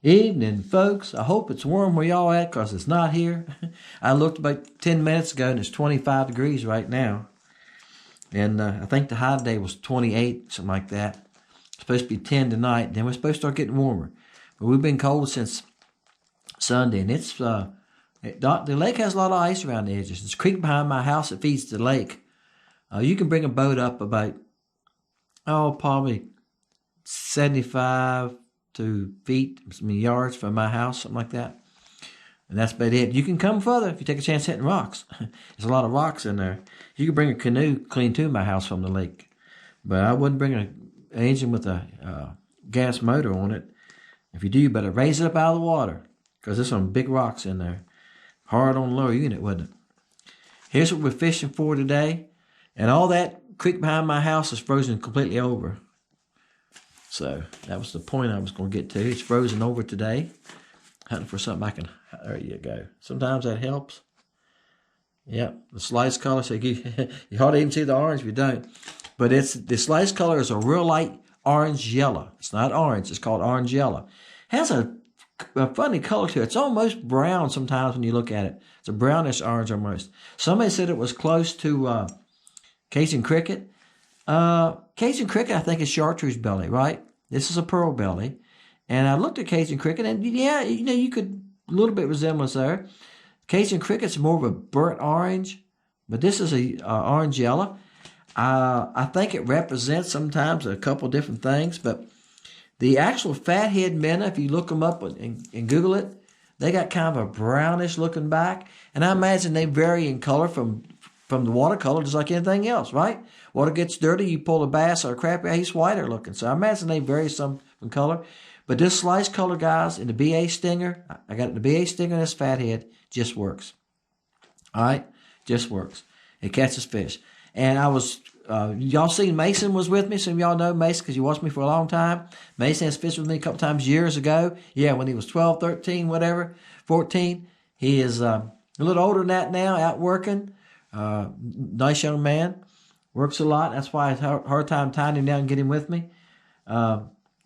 Evening, folks. I hope it's warm where y'all at, because it's not here. I looked about 10 minutes ago and it's 25 degrees right now. And I think the high today was 28, something like that. It's supposed to be 10 tonight. Then we're supposed to start getting warmer. But we've been cold since Sunday. And it's the lake has a lot of ice around the edges. There's a creek behind my house that feeds the lake. You can bring a boat up about, probably 75 feet, yards from my house, something like that. And that's about it. You can come further if you take a chance hitting rocks. There's a lot of rocks in there. You can bring a canoe clean to my house from the lake. But I wouldn't bring an engine with a gas motor on it. If you do, you better raise it up out of the water, because there's some big rocks in there. Hard on the lower unit, wouldn't it? Here's what we're fishing for today. And all that creek behind my house is frozen completely over. So that was the point I was going to get to. It's frozen over today. Hunting for something I can... There you go. Sometimes that helps. Yep, the slice color. So you hardly even see the orange if you don't. But the slice color is a real light orange yellow. It's not orange. It's called orange yellow. It has a funny color to it. It's almost brown sometimes when you look at it. It's a brownish orange almost. Somebody said it was close to Cajun cricket. Cajun cricket, I think, is chartreuse belly, right? This is a pearl belly. And I looked at Cajun cricket, and yeah, you could, a little bit resemblance there. Cajun cricket's more of a burnt orange, but this is a orange yellow. I think it represents sometimes a couple different things, but the actual fathead minnow, if you look them up and Google it, they got kind of a brownish looking back, and I imagine they vary in color from the watercolor, just like anything else, right? Water gets dirty, you pull a bass or a crappie, he's whiter looking. So I imagine they vary some in color. But this slice color, guys, in the BA Stinger, I got the BA Stinger and this fathead, just works. All right? Just works. It catches fish. And I was, y'all seen Mason was with me. Some of y'all know Mason because you watched me for a long time. Mason has fished with me a couple times years ago. Yeah, when he was 12, 13, whatever, 14. He is a little older than that now, out working. Nice young man. Works a lot. That's why I had a hard time tying him down and getting him with me.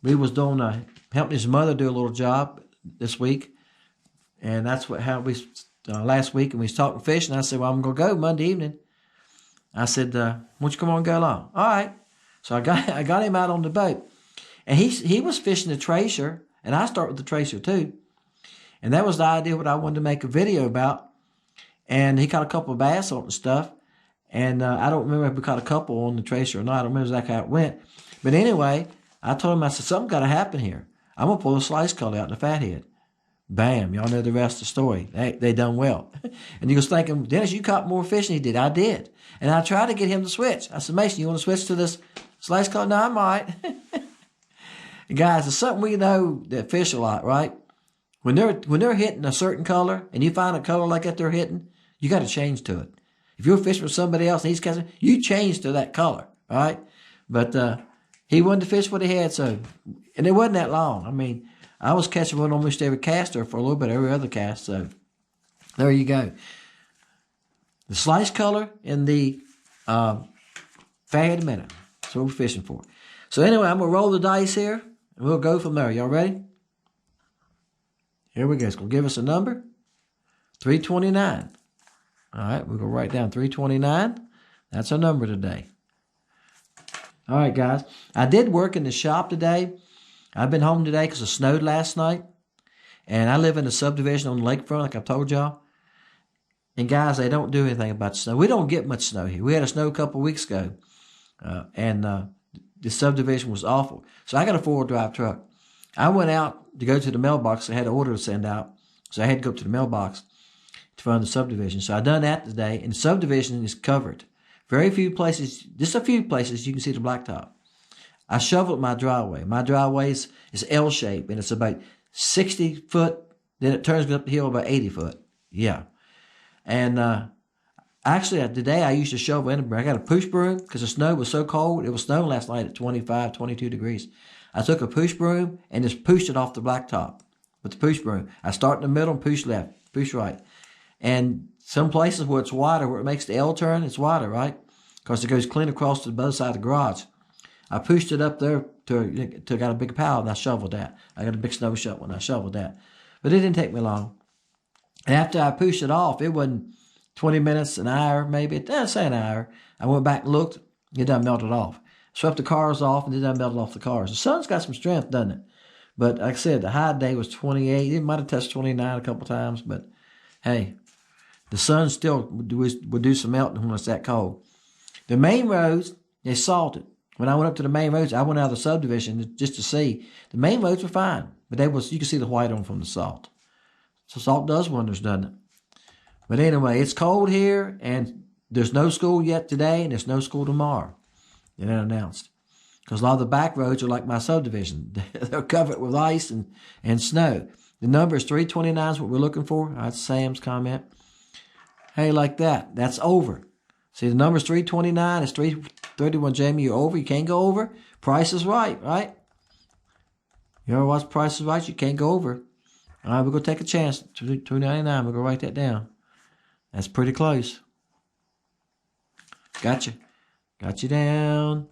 We was doing helping his mother do a little job this week, and that's how we last week. And we was talking fish, and I said, "Well, I'm gonna go Monday evening." I said, "Won't you come on and go along?" All right. So I got him out on the boat, and he was fishing the tracer, and I start with the tracer too, and that was the idea what I wanted to make a video about. And he caught a couple of bass on it and stuff. And I don't remember if we caught a couple on the tracer or not. I don't remember exactly how it went. But anyway, I told him, I said, something got to happen here. I'm going to pull a slice color out in the fathead. Bam. Y'all know the rest of the story. They done well. And he was thinking, Dennis, you caught more fish than he did. I did. And I tried to get him to switch. I said, Mason, you want to switch to this slice color? No, I might. Guys, it's something we know that fish a lot, right? When they're hitting a certain color and you find a color like that they're hitting, you got to change to it. If you're fishing with somebody else and he's catching, you change to that color, all right? But he wanted to fish what he had, so, and it wasn't that long. I mean, I was catching one almost every caster for a little bit, every other cast, so there you go. The slice color and the fathead minnow. That's what we're fishing for. So anyway, I'm going to roll the dice here, and we'll go from there. Y'all ready? Here we go. It's going to give us a number, 329. All right, we're going to write down 329. That's our number today. All right, guys. I did work in the shop today. I've been home today because it snowed last night. And I live in a subdivision on the lakefront, like I've told y'all. And, guys, they don't do anything about the snow. We don't get much snow here. We had a snow a couple of weeks ago. And the subdivision was awful. So I got a four-wheel drive truck. I went out to go to the mailbox. I had an order to send out. So I had to go up to the mailbox to find the subdivision. So I done that today, and the subdivision is covered. Very few places, just a few places you can see the blacktop. I shoveled my driveway. My driveway is L-shaped, and it's about 60 foot. Then it turns up the hill about 80 foot. Yeah. And actually, today I used a shovel and a broom. I got a push broom because the snow was so cold. It was snowing last night at 25, 22 degrees. I took a push broom and just pushed it off the blacktop with the push broom. I start in the middle and push left, push right. And Some places where it's wider, where it makes the L turn, it's wider, right? Because it goes clean across to the other side of the garage. I pushed it up there till I got a big pile, and I shoveled that. I got a big snow shovel, and I shoveled that. But it didn't take me long. And after I pushed it off, it wasn't 20 minutes, an hour, maybe. Say an hour. I went back and looked. It done melted off. Swept the cars off, and it done melted off the cars. The sun's got some strength, doesn't it? But like I said, the high day was 28. It might have touched 29 a couple times, but hey, the sun still would do some melting when it's that cold. The main roads, they salted. When I went up to the main roads, I went out of the subdivision just to see. The main roads were fine, but you can see the white on them from the salt. So salt does wonders, doesn't it? But anyway, it's cold here, and there's no school yet today, and there's no school tomorrow. They're not announced. Because a lot of the back roads are like my subdivision. They're covered with ice and snow. The number is 329 is what we're looking for. That's Sam's comment. Hey, like that. That's over. See, the number is 329. It's 331, Jamie. You're over. You can't go over. Price is right, right? You ever watch Price is Right? You can't go over. All right, we're going to take a chance. 299. We're going to write that down. That's pretty close. Gotcha. Got you down.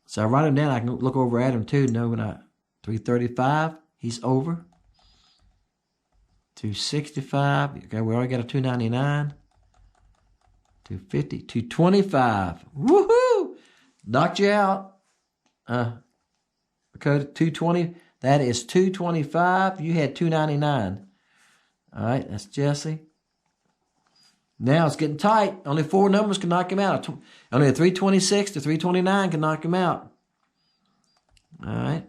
So I write him down. I can look over at him too. No, when 335, he's over. 265. Okay, we already got a 299. 250. 225. Woohoo! Knocked you out. Code 220. That is 225. You had 299. All right, that's Jesse. Now it's getting tight. Only 4 numbers can knock him out. Only a 326 to 329 can knock him out. All right.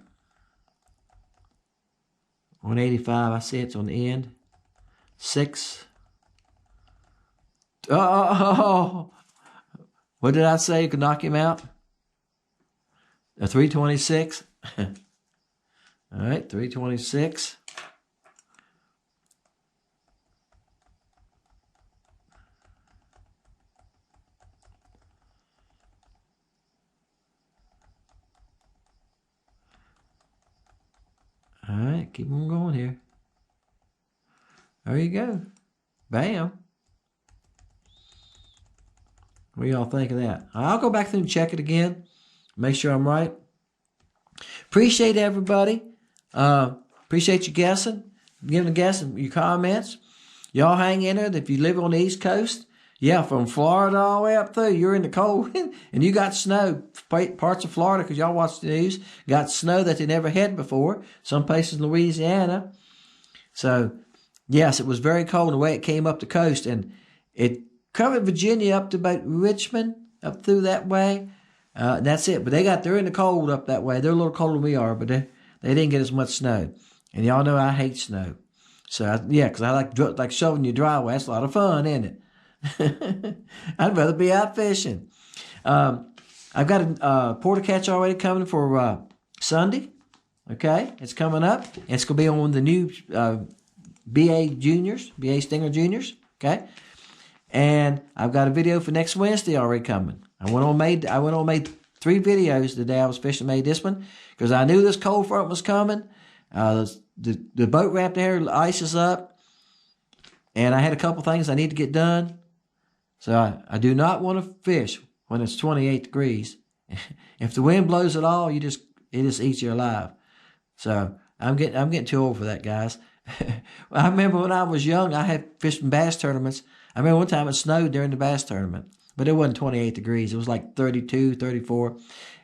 185, I see it's on the end. 6. Oh, what did I say could knock him out? A 326. All right, 326. All right, keep on going here. There you go. Bam. What do y'all think of that? I'll go back through and check it again. Make sure I'm right. Appreciate everybody. Appreciate you guessing. Giving a guess in your comments. Y'all hang in there. If you live on the East Coast, yeah, from Florida all the way up through, you're in the cold. And you got snow. Parts of Florida, because y'all watch the news, got snow that they never had before. Some places in Louisiana. So, yes, it was very cold the way it came up the coast. And it covered Virginia up to about Richmond, up through that way. And that's it. But they're in the cold up that way. They're a little colder than we are, but they didn't get as much snow. And y'all know I hate snow. So, because I like shoveling your driveway. That's a lot of fun, isn't it? I'd rather be out fishing. I've got a porter catch already coming for Sunday. Okay, it's coming up. It's going to be on the new BA Stinger Juniors. Okay, and I've got a video for next Wednesday already coming. I went on made 3 videos the day I was fishing. Made this one because I knew this cold front was coming. The boat ramp there, the ice is up, and I had a couple things I need to get done. So I do not want to fish when it's 28 degrees. If the wind blows at all, it just eats you alive. So I'm getting too old for that, guys. I remember when I was young, I had fished in bass tournaments. I remember one time it snowed during the bass tournament, but it wasn't 28 degrees. It was like 32, 34.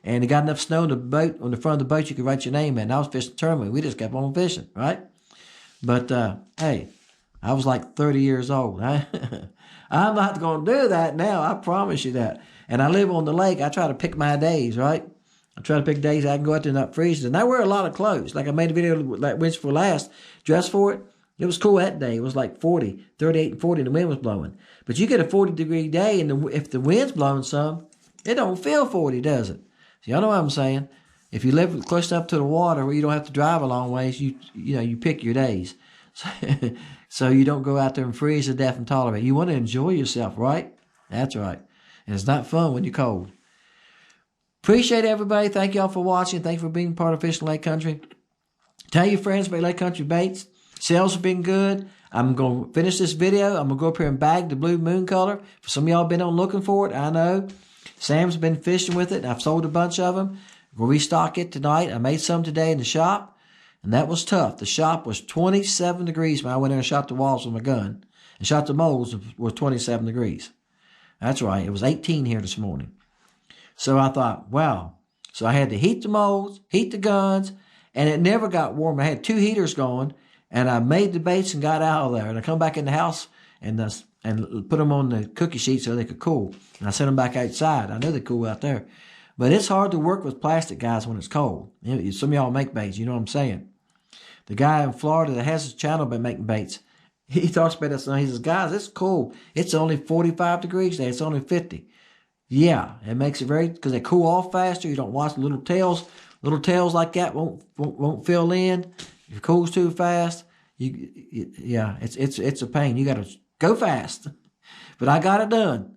And it got enough snow on the boat, on the front of the boat, you could write your name in. And I was fishing the tournament. We just kept on fishing, right? But, hey, I was like 30 years old. I'm not going to do that now. I promise you that. And I live on the lake. I try to pick my days, right? I try to pick days I can go out there and not freeze. And I wear a lot of clothes. Like I made a video like Wednesday for last, dress for it. It was cool that day. It was like 40, 38 and 40, and the wind was blowing. But you get a 40-degree day, and if the wind's blowing some, it don't feel 40, does it? So y'all know what I'm saying. If you live close enough to the water where you don't have to drive a long ways, you pick your days. So you don't go out there and freeze to death and tolerate. You want to enjoy yourself, right? That's right. And it's not fun when you're cold. Appreciate everybody. Thank y'all for watching. Thank you for being part of Fishing Lake Country. Tell your friends about Lake Country Baits. Sales have been good. I'm going to finish this video. I'm going to go up here and bag the blue moon color. For some of y'all been on looking for it, I know. Sam's been fishing with it, and I've sold a bunch of them. We'll restock it tonight. I made some today in the shop, and that was tough. The shop was 27 degrees when I went there and shot the walls with my gun. And shot the molds was 27 degrees. That's right. It was 18 here this morning. So I thought, wow. So I had to heat the molds, heat the guns, and it never got warm. I had 2 heaters going, and I made the baits and got out of there. And I come back in the house and put them on the cookie sheet so they could cool. And I sent them back outside. I know they cool out there. But it's hard to work with plastic, guys, when it's cold. Some of y'all make baits. You know what I'm saying? The guy in Florida that has his channel been making baits, he talks about this. He says, guys, it's cool. It's only 45 degrees today. It's only 50. Yeah, it makes it because they cool off faster. You don't watch little tails. Little tails like that won't fill in. If it cools too fast, yeah, it's a pain. You got to go fast. But I got it done.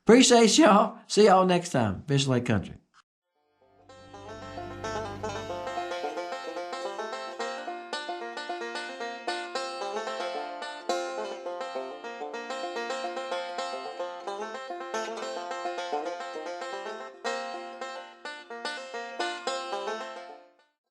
Appreciate y'all. See y'all next time. Fish Lake Country.